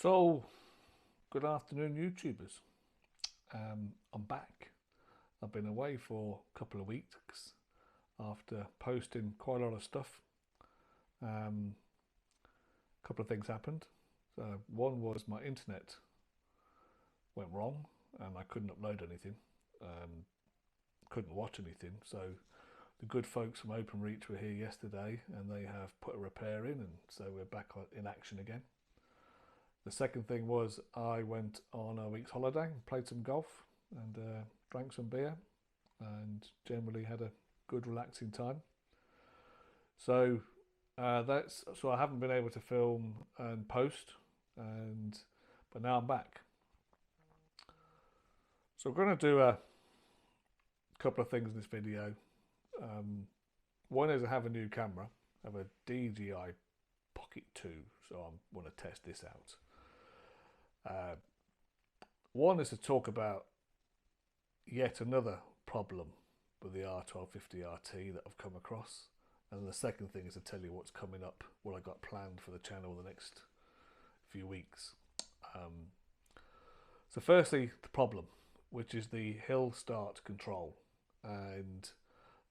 So, good afternoon, YouTubers. I'm back. I've been away for a couple of weeks after posting quite a lot of stuff. A couple of things happened. One was my internet went wrong and I couldn't upload anything, couldn't watch anything. So, the good folks from OpenReach were here yesterday and they have put a repair in, and so we're back in action again. The second thing was I went on a week's holiday, played some golf and drank some beer and generally had a good relaxing time. So so I haven't been able to film and post, but now I'm back. So we're going to do a couple of things in this video. One is I have a new camera. I have a DJI Pocket 2, so I want to test this out. One is to talk about yet another problem with the R1250RT that I've come across, and the second thing is to tell you what's coming up, what I got planned for the channel the next few weeks. So firstly, the problem, which is the hill start control, and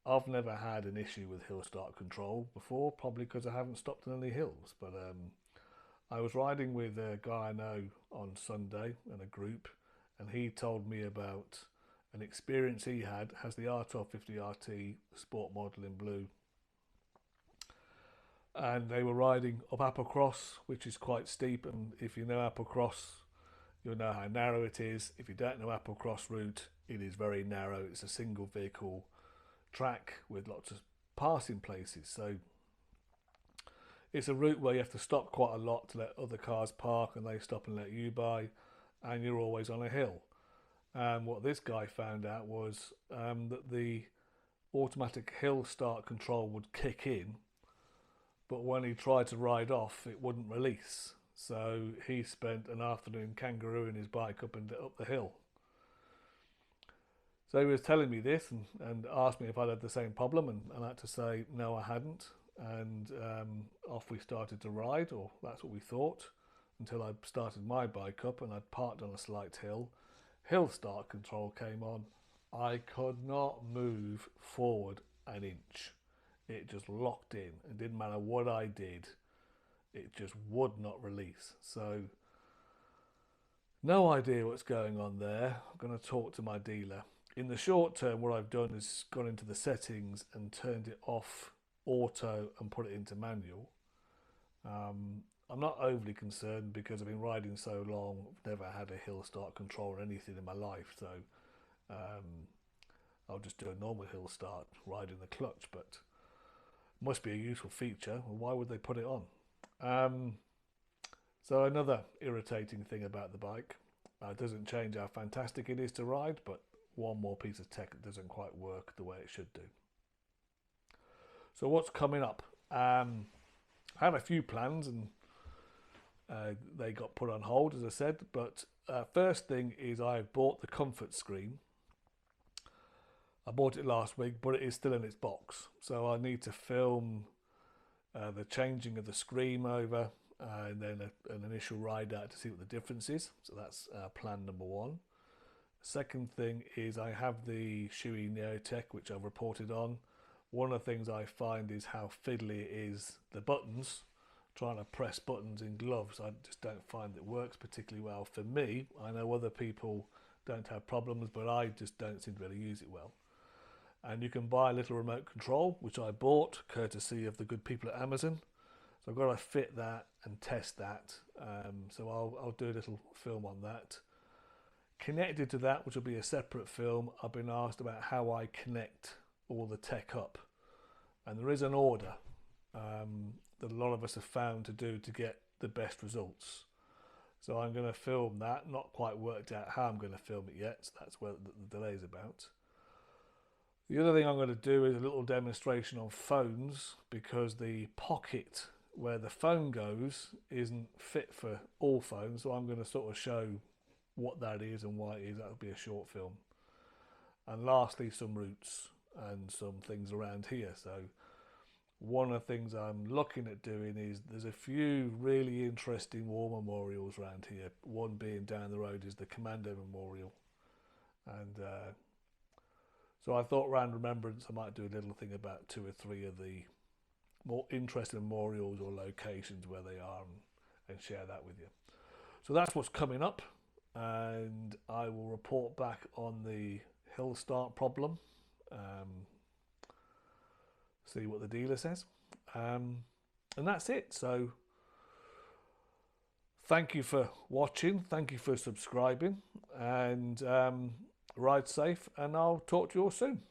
I've never had an issue with hill start control before, probably because I haven't stopped on any hills, but I was riding with a guy I know on Sunday in a group, and he told me about an experience he has the R1250RT Sport model in blue, and they were riding up Applecross, which is quite steep, and if you know Applecross, you'll know how narrow it is. If you don't know Applecross route, it is very narrow. It's a single vehicle track with lots of passing places, so it's a route where you have to stop quite a lot to let other cars park and they stop and let you by, and you're always on a hill. And what this guy found out was that the automatic hill start control would kick in, but when he tried to ride off, it wouldn't release. So he spent an afternoon kangarooing his bike up the hill. So he was telling me this and asked me if I'd had the same problem, and I had to say no, I hadn't. And off we started to ride, or that's what we thought, until I started my bike up and I'd parked on a slight hill. Hill start control came on. I could not move forward an inch. It just locked in. It didn't matter what I did. It just would not release. So no idea what's going on there. I'm going to talk to my dealer. In the short term, what I've done is gone into the settings and turned it off auto and put it into manual. I'm not overly concerned because I've been riding so long. I've never had a hill start control or anything in my life, so I'll just do a normal hill start riding the clutch, but it must be a useful feature. Well, why would they put it on? So another irritating thing about the bike, it doesn't change how fantastic it is to ride, but one more piece of tech that doesn't quite work the way it should do. So what's coming up? I had a few plans and they got put on hold, as I said, but first thing is I bought the comfort screen. I bought it last week, but it is still in its box, so I need to film the changing of the screen over and then an initial ride out to see what the difference is. So that's plan number one. Second thing is I have the Shui Neotech, which I've reported on. One of the things I find is how fiddly it is, the buttons, trying to press buttons in gloves. I just don't find it works particularly well for me. I know other people don't have problems, but I just don't seem to really use it well. And you can buy a little remote control, which I bought courtesy of the good people at Amazon. So I've got to fit that and test that. So I'll do a little film on that. Connected to that, which will be a separate film, I've been asked about how I connect all the tech up, and there is an order that a lot of us have found to do to get the best results. So I'm going to film that. Not quite worked out how I'm going to film it yet, so that's where the delay is about. The other thing I'm going to do is a little demonstration on phones, because the pocket where the phone goes isn't fit for all phones, so I'm going to sort of show what that is and why it is. That'll be a short film. And lastly, some routes and some things around here. So one of the things I'm looking at doing is there's a few really interesting war memorials around here. One being down the road is the Commando Memorial. And so I thought around Remembrance I might do a little thing about 2 or 3 of the more interesting memorials or locations where they are, and share that with you. So that's what's coming up, and I will report back on the hill start problem, see what the dealer says, and that's it. So thank you for watching, thank you for subscribing, and ride safe, and I'll talk to you all soon.